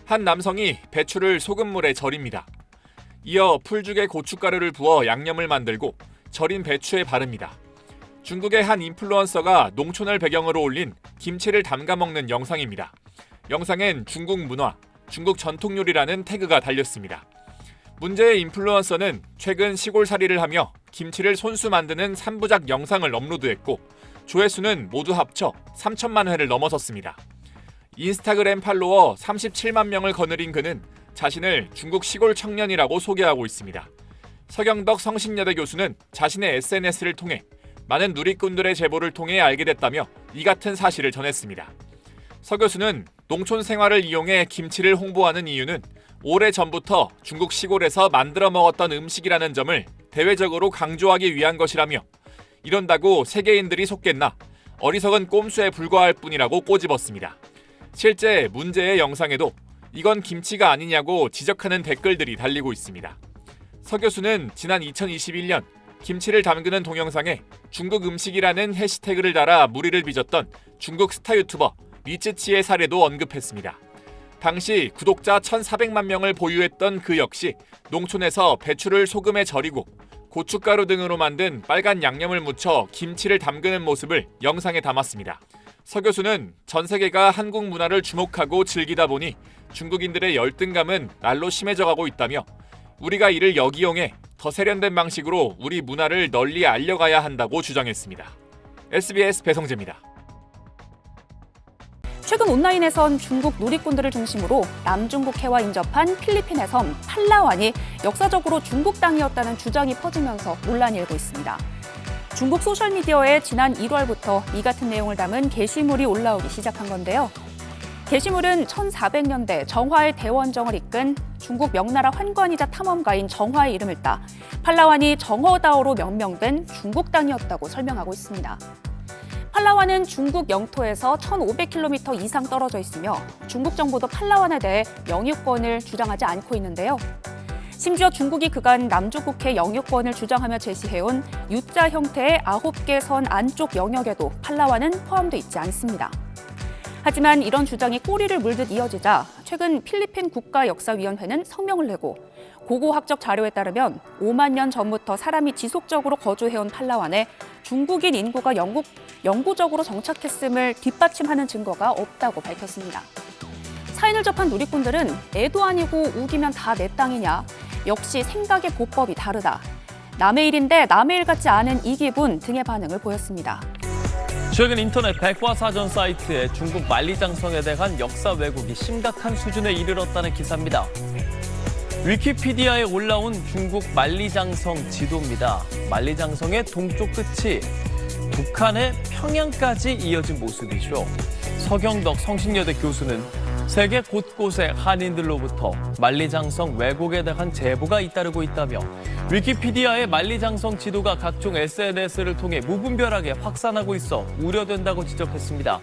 한 남성이 배추를 소금물에 절입니다. 이어 풀죽에 고춧가루를 부어 양념을 만들고 절인 배추에 바릅니다. 중국의 한 인플루언서가 농촌을 배경으로 올린 김치를 담가 먹는 영상입니다. 영상엔 중국 문화, 중국 전통 요리라는 태그가 달렸습니다. 문제의 인플루언서는 최근 시골살이를 하며 김치를 손수 만드는 3부작 영상을 업로드했고 조회수는 모두 합쳐 3천만 회를 넘어섰습니다. 인스타그램 팔로워 37만 명을 거느린 그는 자신을 중국 시골 청년이라고 소개하고 있습니다. 서경덕 성신여대 교수는 자신의 SNS를 통해 많은 누리꾼들의 제보를 통해 알게 됐다며 이 같은 사실을 전했습니다. 서 교수는 농촌 생활을 이용해 김치를 홍보하는 이유는 오래전부터 중국 시골에서 만들어 먹었던 음식이라는 점을 대외적으로 강조하기 위한 것이라며 이런다고 세계인들이 속겠나 어리석은 꼼수에 불과할 뿐이라고 꼬집었습니다. 실제 문제의 영상에도 이건 김치가 아니냐고 지적하는 댓글들이 달리고 있습니다. 서 교수는 지난 2021년 김치를 담그는 동영상에 중국 음식이라는 해시태그를 달아 무리를 빚었던 중국 스타 유튜버 리츠치의 사례도 언급했습니다. 당시 구독자 1,400만 명을 보유했던 그 역시 농촌에서 배추를 소금에 절이고 고춧가루 등으로 만든 빨간 양념을 묻혀 김치를 담그는 모습을 영상에 담았습니다. 서 교수는 전 세계가 한국 문화를 주목하고 즐기다 보니 중국인들의 열등감은 날로 심해져가고 있다며 우리가 이를 역이용해 더 세련된 방식으로 우리 문화를 널리 알려가야 한다고 주장했습니다. SBS 배성재입니다. 최근 온라인에선 중국 누리꾼들을 중심으로 남중국해와 인접한 필리핀의 섬 팔라완이 역사적으로 중국 땅이었다는 주장이 퍼지면서 논란이 일고 있습니다. 중국 소셜미디어에 지난 1월부터 이 같은 내용을 담은 게시물이 올라오기 시작한 건데요. 게시물은 1400년대 정화의 대원정을 이끈 중국 명나라 환관이자 탐험가인 정화의 이름을 따 팔라완이 정허다오로 명명된 중국 땅이었다고 설명하고 있습니다. 팔라완은 중국 영토에서 1500km 이상 떨어져 있으며 중국 정부도 팔라완에 대해 영유권을 주장하지 않고 있는데요. 심지어 중국이 그간 남중국해 영유권을 주장하며 제시해온 U자 형태의 9개 선 안쪽 영역에도 팔라완은 포함돼 있지 않습니다. 하지만 이런 주장이 꼬리를 물듯 이어지자 최근 필리핀 국가역사위원회는 성명을 내고 고고학적 자료에 따르면 5만 년 전부터 사람이 지속적으로 거주해온 팔라완에 중국인 인구가 영구적으로 정착했음을 뒷받침하는 증거가 없다고 밝혔습니다. 사인을 접한 누리꾼들은 애도 아니고 우기면 다 내 땅이냐, 역시 생각의 보법이 다르다, 남의 일인데 남의 일 같지 않은 이 기분 등의 반응을 보였습니다. 최근 인터넷 백과사전 사이트에 중국 만리장성에 대한 역사 왜곡이 심각한 수준에 이르렀다는 기사입니다. 위키피디아에 올라온 중국 만리장성 지도입니다. 만리장성의 동쪽 끝이 북한의 평양까지 이어진 모습이죠. 서경덕 성신여대 교수는 세계 곳곳의 한인들로부터 만리장성 왜곡에 대한 제보가 잇따르고 있다며 위키피디아의 만리장성 지도가 각종 SNS를 통해 무분별하게 확산하고 있어 우려된다고 지적했습니다.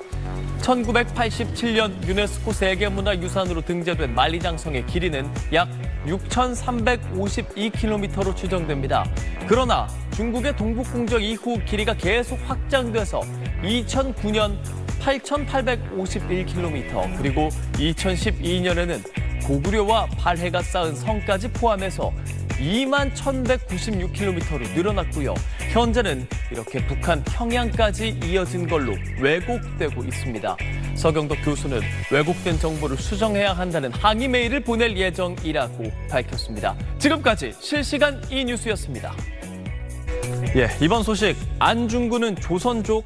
1987년 유네스코 세계문화유산으로 등재된 만리장성의 길이는 약 6,352km로 추정됩니다. 그러나 중국의 동북공정 이후 길이가 계속 확장돼서 2009년 8,851km, 그리고 2012년에는 고구려와 발해가 쌓은 성까지 포함해서 21,196km로 늘어났고요. 현재는 이렇게 북한 평양까지 이어진 걸로 왜곡되고 있습니다. 서경덕 교수는 왜곡된 정보를 수정해야 한다는 항의 메일을 보낼 예정이라고 밝혔습니다. 지금까지 실시간 이뉴스였습니다. 이번 소식, 안중근은 조선족?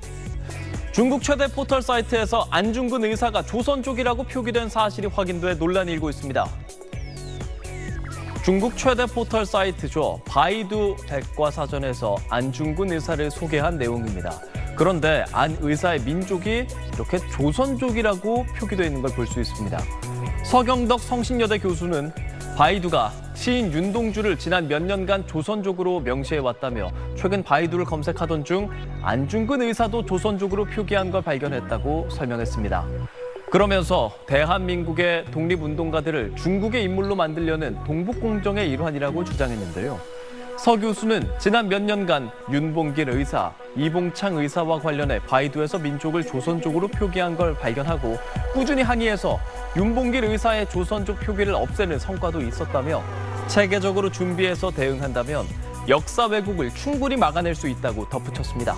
중국 최대 포털 사이트에서 안중근 의사가 조선족이라고 표기된 사실이 확인돼 논란이 일고 있습니다. 중국 최대 포털 사이트죠. 바이두 백과사전에서 안중근 의사를 소개한 내용입니다. 그런데 안 의사의 민족이 이렇게 조선족이라고 표기되어 있는 걸 볼 수 있습니다. 서경덕 성신여대 교수는 바이두가 시인 윤동주를 지난 몇 년간 조선족으로 명시해왔다며 최근 바이두를 검색하던 중 안중근 의사도 조선족으로 표기한 걸 발견했다고 설명했습니다. 그러면서 대한민국의 독립운동가들을 중국의 인물로 만들려는 동북공정의 일환이라고 주장했는데요. 서 교수는 지난 몇 년간 윤봉길 의사, 이봉창 의사와 관련해 바이두에서 민족을 조선족으로 표기한 걸 발견하고 꾸준히 항의해서 윤봉길 의사의 조선족 표기를 없애는 성과도 있었다며 체계적으로 준비해서 대응한다면 역사 왜곡을 충분히 막아낼 수 있다고 덧붙였습니다.